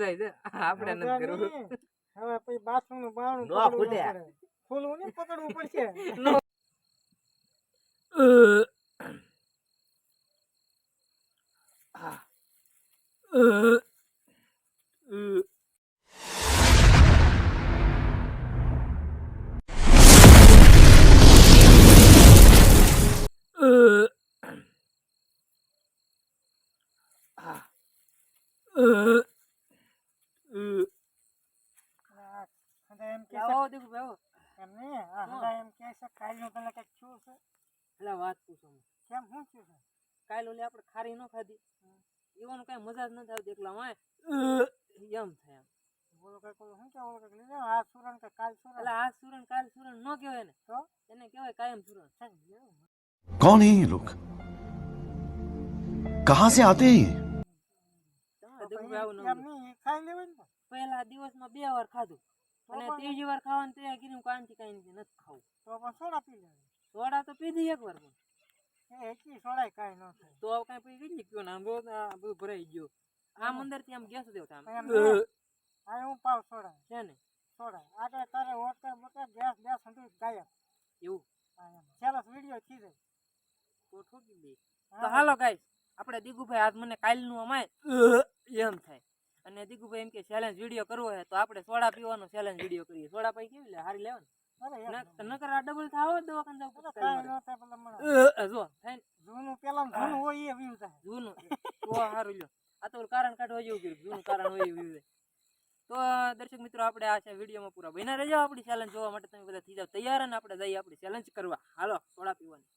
ખોજાય છે આપણે નથી કરવું હવે પછી બાથરૂમ નું બારણું નો ખુલે ખોલવું ને પકડવું પડશે એમ કે આવો દેખો ભાઈ એમને આ હંડા એમ કે છે કાલનું તને કઈક શું છે એટલે વાત પૂછો કેમ શું થયું છે કાલ ઓલી આપણે ખારી ન ખાધી એવાનું કઈ મજા જ નથી આવતી એકલા માં એમ થાય બોલો કઈ કોઈ શું કેવું કઈક લીધે આ સુરણ કે કાલ સુરણ એટલે આ સુરણ કાલ સુરણ ન કહેવાય ને તો એને કહેવાય કાયમ સુરણ कौन है ये लोग कहां से आते हैं ये તમારે દેખો ભાઈ આવું એમ નવું નહીં ખાઈ લેવાય ને પહેલા દિવસમાં 2 વાર ખાધું અને ત્રીજી વાર ખાવાનું તૈયાર કર્યું કાંથી કઈ નથી ખાવું તો પણ સોડા પી લેવાય સોડા તો પીધી એક વાર પણ એ એટલી સોડાય કાંઈ ન થાય તો હવે કઈ પી ગઈ કયો ને આમ રોજ આ બધું ભરાઈ ગયું આમ અંદર થી આમ ગેસ દેવ આમ એમ નહીં. આ હું પાવ સોડા છે ને સોડા આટલે તારે વોટર બોટર ગેસ ગેસ હંધું ગાયબ એવું હા એમ સેલસ વિડીયો થી જાય તો ઠોકી દે તો હાલો ગાઈસ આપણે દીગુભાઈ આજ મને કાલનું અમાય એમ થાય અને દીગુભાઈ એમ કે ચેલેન્જ વિડીયો કરવો છે તો આપણે સોડા પીવાનો ચેલેન્જ વિડીયો કરીએ સોડા પી કેવી લે હારી લેવાનું અરે નકર આ ડબલ થાવ દવાખાને જાવ કાંઈ ન થાય પેલા મને જો થાય જૂનું પેલા જૂનું હોય એ વ્યૂ થાય જૂનું તો હારું લ્યો આ તો કારણ કાઢવા જેવું કર્યું જૂનું કારણ હોય એવું હોય તો દર્શક મિત્રો આપણે આ છે વિડીયોમાં પૂરા બન્યા રહેજો આપણી ચેલેન્જ જોવા માટે તમે બધા થઈ જાવ તૈયાર અને આપણે જઈએ આપણી ચેલેન્જ કરવા હાલો સોડા પીવાની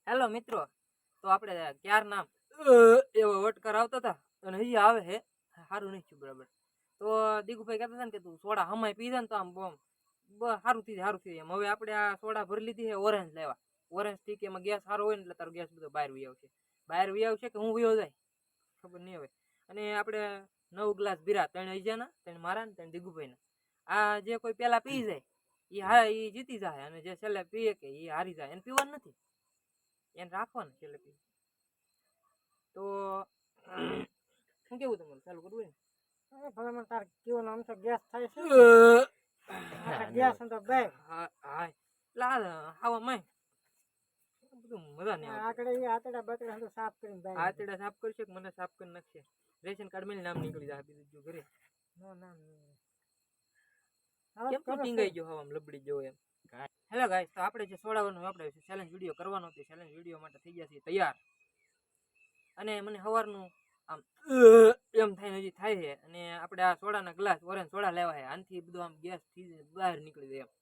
હેલો મિત્રો તો આપણે ક્યાર નામ એવો વટકર આવતા હતા અને હજી આવે હે સારું નહીં થયું બરાબર તો દીગુભાઈ કહેતા હતા ને કે તું સોડા હમાય પી જાય ને તો આમ સારું થઈ જાય એમ હવે આપણે આ સોડા ભરી લીધી છે ઓરેન્જ લેવા ઓરેન્જ થી કે એમાં ગેસ સારો હોય ને એટલે તારો ગેસ બધો બહાર વી આવશે કે હું વિયો જાય ખબર નહીં હવે અને આપણે 9 ગ્લાસ બીરા 3 અજાના 3 મારા ને 3 દીગુભાઈના આ જે કોઈ પેલા પી જાય એ જીતી જાય અને જે છેલ્લે પીએ કે એ હારી જાય એને પીવાનું નથી એને રાખવાનું છેલ્લે પી તો શું કેવું તમારું ચાલુ કરવું અરે ભલે મને તાર કેવો નામ તો ગેસ થાય છે ગેસ તો બે હા એટલે હાવા માય બધું મજા નહીં આવે આકડે એ આતડા બતડા હંધું સાફ કરીને બાય આતડા સાફ કરશે કે મને સાફ કરી નાખશે રેશન કાર્ડ મેં નામ નીકળી જાય બીજું જો ઘરે નો નામ કેમ તો ટીંગાઈ ગયો હવામાં લબડી ગયો એમ હેલો ગાઈસ તો આપણે જે સોડાવાનું આપણે ચેલેન્જ વિડીયો કરવાનો છે ચેલેન્જ વિડીયો માટે થઈ ગયા છે તૈયાર અને મને સવારનું આમ એમ થાય હજી થાય છે અને આપણે આ સોડાના ગ્લાસ ઓરેન્જ સોડા લેવા છે આનથી બધું આમ ગેસ થી બહાર નીકળી જાય એમ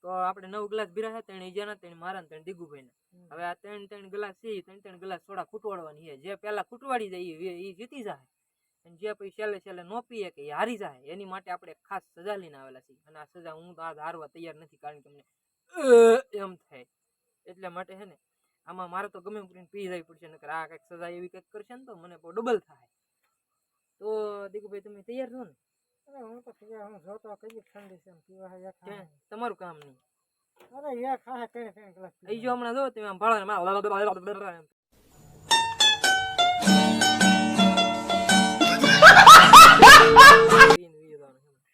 તો આપણે 9 ગ્લાસ બીરા છે 3 ઈજાના 3 મારા 3 દીગુભાઈના હવે આ 3 ગ્લાસ છે 3 ગ્લાસ સોડા ખૂટવાડવાની છે જે પહેલા ખૂટવાડી જાય એ જીતી જાય અને જે પછી છેલ્લે નો પીએ કે એ હારી જાય એની માટે આપણે ખાસ સજા લઈને આવેલા છીએ અને આ સજા હું તો આ હારવા તૈયાર નથી કારણ કે મને એમ થાય એટલે માટે છે ને આમાં મારે તો ગમે કરીને પી જાય પડશે નકર આ કંઈક સજા એવી કંઈક કરશે ને તો મને ડબલ થાય તો દીકુભાઈ તમે તૈયાર છો ને અરે હું તો તૈયાર હું જોતો કઈ ઠંડી છે પીવા હે તમારું કામ નહીં અરે યાર ખાહે કઈ ગ્લાસ અહીં જો હમણાં જો તમે આમ ભાળો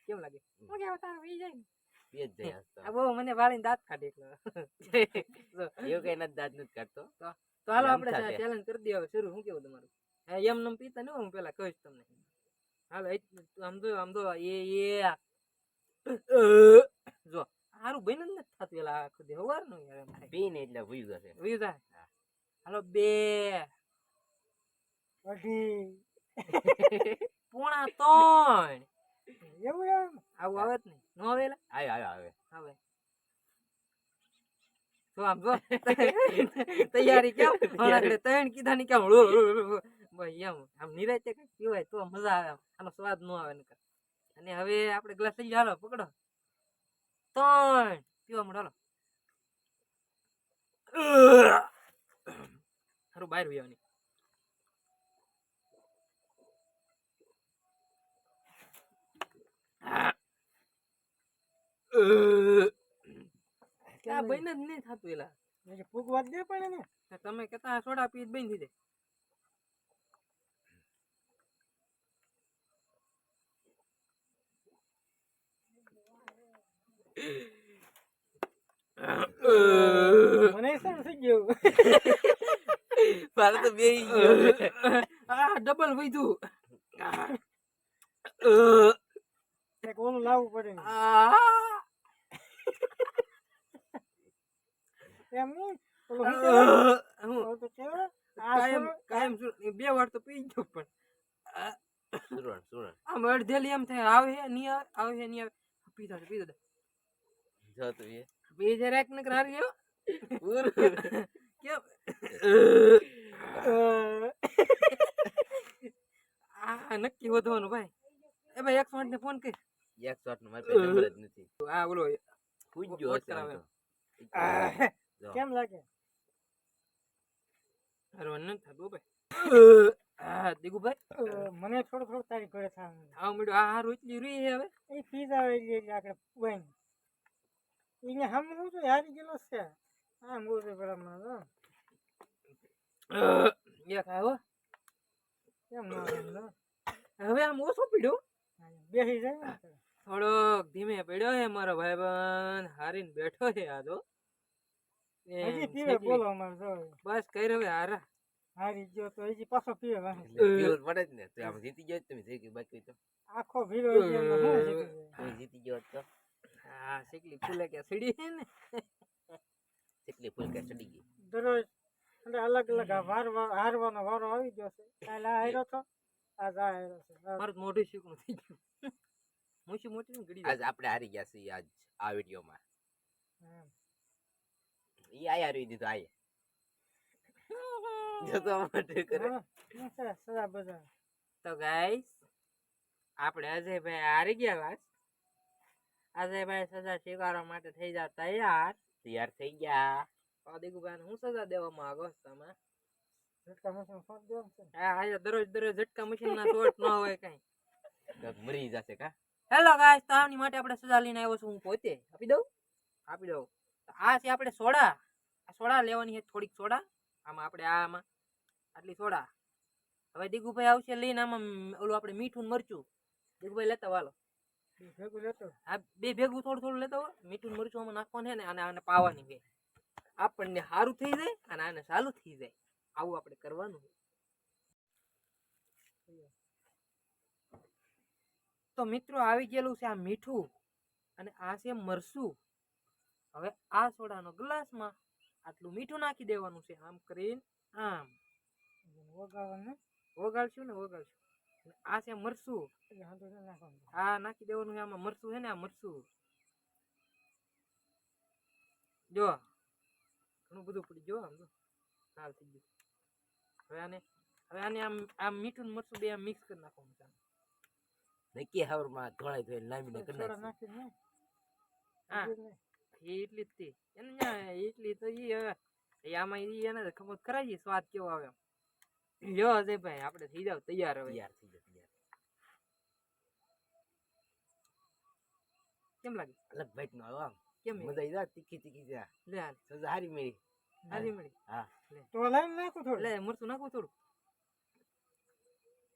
કેમ લાગે બહુ મને વાળીને દાંત કાઢે એવું કઈ નથી દાદ નથી કાઢતો તો હાલો આપણે ચેલેન્જ કરી દઈએ હવે શરૂ શું કેવું તમારું એમ નમ પીતા ને હું પેલા કહીશ તમને હાલો આમ જો એ જો સારું બને જ નથી થતું પેલા આખું દે હવાર નું યાર એમ થાય પીને એટલે ભૂઈ જશે વયું જાય હાલો 2 અઢી પોણા 3 એવું એમ આવું આવે જ નહીં નો આવે આવે હવે તો આમ જો તૈયારી કેમ આગળ 3 કીધા ની કેમ ભાઈ એમ આમ નિરાતે કઈ પીવાય તો મજા આવે આનો સ્વાદ નો આવે નકર અને હવે આપણે ગ્લાસ લઈ હાલો પકડો 3 પીવા મળો હાલો હારું બહાર આવવાની આ બન જ નહીં થતું એલા ફૂગવા દે પણ ને તમે કેતા સોડા પી જ બંધ થઈ જાય મને શું થઈ ગયું મારે તો બેહી ગયો આ ડબલ વધ્યું એક ઓલું લાવવું પડે ને. એમ નહીં ઓલું શું કહેવાય? ઓલું તો કહેવાય. આ કાયમ શું? કાયમ બે વાર તો પી ગયો પણ સુરણ સુરણ આમ અડધેલી એમ થાય આવે હે નહીં આવે હે નહીં આવે પીધા પીધા જો તું એ બે જરા એક નકર હારી ગયો પૂરું કેમ આ નક્કી વધવાનું ભાઈ એ ભાઈ 108 ને ફોન કર 108 નો મારે પાસે નંબર જ નથી આ બોલો પૂજ્યો હશે આમ તો. જો. કેમ લાગે હરવાનું નથી થતું ભાઈ દીગુભાઈ મને થોડું થોડું તારી ઘરે થવાનું આવ મીડું આ હારું એટલી રહી હે હવે એ પીઝા એટલે આગળ વહીને એને હમ હું તો હારી ગયેલો છે આમ બોલશે બરાબર એક આવો કેમ ના આવે? હવે આમ ઓછો પીડ્યો બેસી જાય ને તો. થોડોક ધીમે પડ્યો હે મારો ભાઈબંધ હારીને બેઠો છે આ તો હજી પીવે બોલો અમારે જો બસ કઈ હવે હારા હારી ગયો તો હજી પાછો પીવે વાહે. એટલે pure પડે જ ને તો આમ જીતી ગયો જ તમે થઈ ગયું બાકી તો આખો ભીડો હજી એમાં શું જીતી જાય? કોઈ જીતી ગયો હોત તો હા શેકલી ફૂલે કે સીડી હે ને કેટલી ફૂલ કે ચડી ગઈ દરરોજ એટલે અલગ અલગ હારવાનો વારો આવી ગયો છે કાલે આ હાર્યો તો આજ આ હાર્યો છે મારું તો મોઢું શીકણું થઈ ગયું મોટી મોટી ને ઘડી આજ આપણે હારી ગયા છીએ આજ આ વિડીયોમાં એમ. ઈ આયા રહી દીધું આયે જો તો માટે કરે હા, શું છે સજા બજા તો ગાઈસ આપણે અજયભાઈ હારી ગયા વાત અજયભાઈ સજા સ્વીકારવા માટે થઈ જાવ તૈયાર તૈયાર થઈ ગયા તો દીગુભાઈ હું સજા દેવા માંગો છો તમે ઝટકા મશીન ફોન દેવો છે હા આજે દરરોજ દરરોજ ઝટકા મશીન ના શોર્ટ ન હોય કઈ તો મરી જશે કા હેલો ગાઈસ તો આની માટે આપણે સજા લઈને આવ્યો છું હું પોતે આપી દઉં તો આ છે આપણે સોડા આ સોડા લેવાની છે થોડીક સોડા આમાં આપણે આમાં આટલી સોડા હવે દીગુભાઈ આવશે લઈને આમાં ઓલું આપણે મીઠું ને મરચું દીગુભાઈ લેતા વાલો ભેગું લેતો આ બે ભેગું થોડું થોડું લેતા હોય મીઠું ને મરચું આમાં નાખવાનું છે ને અને આને પાવાની છે આપણને સારું થઈ જાય અને આને સારું થઈ જાય આવું આપણે કરવાનું તો મિત્રો આવી ગયેલું છે આ મીઠું અને આ છે મરચું હવે આ સોડાનો ગ્લાસમાં આટલું મીઠું નાખી દેવાનું છે આમ કરીને આમ વગાડવાનું વગાડશું ને વગાડશું અને આ છે મરચું એટલે હાથો ને નાખવાનું આ નાખી દેવાનું છે આમાં મરચું છે ને આ મરચું જો ઘણું બધું પડી જો આમ જો લાલ થઈ ગયું હવે આને આમ મીઠું ને મરચું બે આમ મિક્સ કરી નાખવાનું છે નક્કી હવરમાં ધોળાઈ ધોઈ લાંબીને કરી સોડા નાખી નાખી ને હા એ એટલી જ હતી એને ન્યા એટલી તો ઈ હવે એ આમાં ઈ એને તો ખબર કરાવી સ્વાદ કેવો આવે એમ જો અજયભાઈ આપણે થઈ જાવ તૈયાર હવે તૈયાર થઈ જાય તૈયાર કેમ લાગે અલગ ભાઈ નો આમ કેમ મજા આવી જાય તીખી તીખી જા લે હાલ સજા હારી મેરી હારી મળી હા તો લાઈન નાખું થોડું લે મરચું નાખું થોડું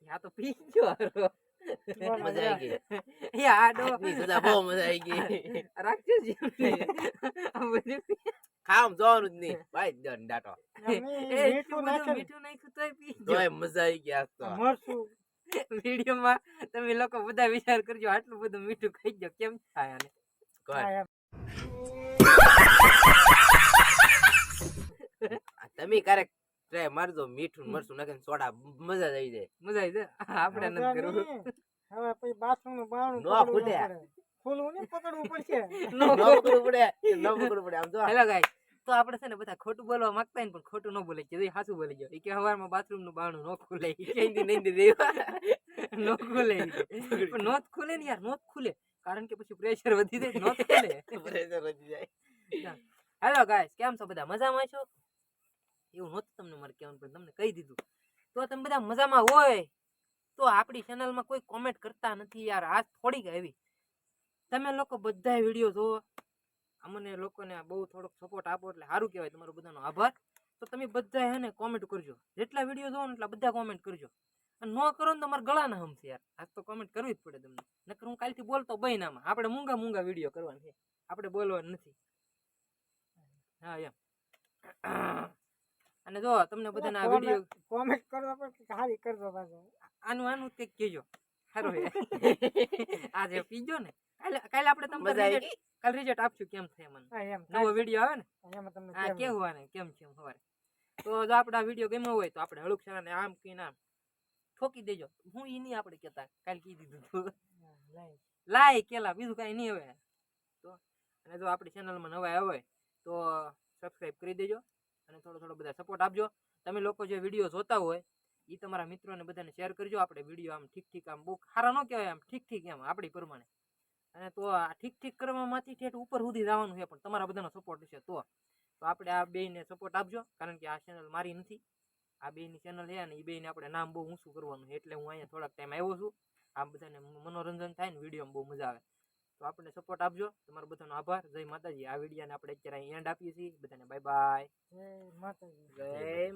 આ તો પી ગયો હારો. મજા આવી ગઈ એ આડો આજની સજા બહુ મજા આવી ગઈ રાખજો જી આ બધું ખામ જોવાનું જ નહીં ભાઈ દન ડાટો એ મીઠું નાખે મીઠું નાખ્યું તોય પી તોય મજા આવી ગઈ આજ તો મરચું વિડીયોમાં તમે લોકો બધા વિચાર કરજો આટલું બધું મીઠું ખાઈ ગયો કેમ થાય આને કોઈ આ તમે ક્યારેક ટ્રાય મારજો મીઠું મરચું નાખીને સોડા મજા જ આવી જાય મજા આવી જાય આપણે નથી કરવું હવે પછી બાથરૂમ નું બારણું નો પકડવું ખુલે. પડે. ખોલવું ને પકડવું પડશે ન પકડવું પડે આમ જો હેલો ગાઈસ તો આપણે છે ને બધા ખોટું બોલવા માંગતા હોય ને પણ ખોટું ન બોલે કે સાચું બોલી ગયો કે હવારમાં બાથરૂમ નું બારણું ન ખુલે નહીં દેવા ન ખુલે પણ નોત ખુલે ને યાર નોત ખુલે કારણ કે પછી પ્રેશર વધી જાય નોત ખુલે પ્રેશર વધી જાય હેલો ગાઈસ કેમ છો બધા મજામાં છો એવું નહોતું તમને મારે કહેવાનું પણ તમને કહી દીધું તો તમે બધા મજામાં હોય તો આપણી ચેનલમાં કોઈ કોમેન્ટ કરતા નથી યાર આ થોડીક આવી તમે લોકો બધા વિડીયો જોવો અમને લોકોને બહુ થોડોક સપોર્ટ આપો એટલે સારું કહેવાય તમારો બધાનો આભાર તો તમે બધા હે ને કોમેન્ટ કરજો જેટલા વિડીયો જોવો ને એટલા બધા કોમેન્ટ કરજો અને ન કરો ને તો મારા ગળાના હમ છે યાર. આજ તો કોમેન્ટ કરવી જ પડે તમને, નકર હું કાલથી બોલતો બહેનામાં. આપણે મૂંગા વિડીયો કરવાના છે, આપણે બોલવાનું નથી. હા એમ. અને જો તમને બધાને આ વિડીયો કોમેન્ટ કરવા પર સારી કરજો પાછો. આનું કંઈક કહેજો સારું છે. આજે પીજો ને કાલે આપણે તમને મજા આવી ગઈ? કાલ રિઝલ્ટ આપશું કેમ થાય મને. હા એમ નવો વિડીયો આવે ને એમાં તમને આ કેમ કેવું આને કેમ છે એમ સવારે. તો જો આપણે આ વિડીયો ગમ્યો હોય તો આપણે હળુક ને આમ કહીને આમ ઠોકી દેજો. હું ઈ નહીં આપણે કહેતા, કાલ કહી દીધું તું. લાઈક લાય કેલા બીજું કાંઈ નહીં હવે તો. અને જો આપણી ચેનલમાં નવા હોય તો સબસ્ક્રાઈબ કરી દેજો અને થોડો બધા સપોર્ટ આપજો. તમે લોકો જે વિડીયો જોતા હોય એ તમારા મિત્રોને બધાને શેર કરજો. આપણે વિડીયો આમ ઠીક આમ બહુ સારા ન કહેવાય, આમ ઠીક એમ આપણી પ્રમાણે. અને તો આ ઠીક કરવામાંથી ઠેઠ ઉપર સુધી જવાનું છે, પણ તમારા બધાનો સપોર્ટ હશે તો આપણે આ બેયને સપોર્ટ આપજો. કારણ કે આ ચેનલ મારી નથી, આ બેયની ચેનલ છે ને એ બેયને આપણે નામ બહુ ઊંચું કરવાનું છે. એટલે હું અહીંયા થોડાક ટાઈમ આવ્યો છું. આ બધાને મનોરંજન થાય ને વિડીયોમાં બહુ મજા આવે. તો આપણને સપોર્ટ આપજો. તમારો બધાનો આભાર. જય માતાજી. આ વિડીયોને આપણે અત્યારે એન્ડ આપીએ છીએ. બધાને બાય બાય. જય માતાજી. જય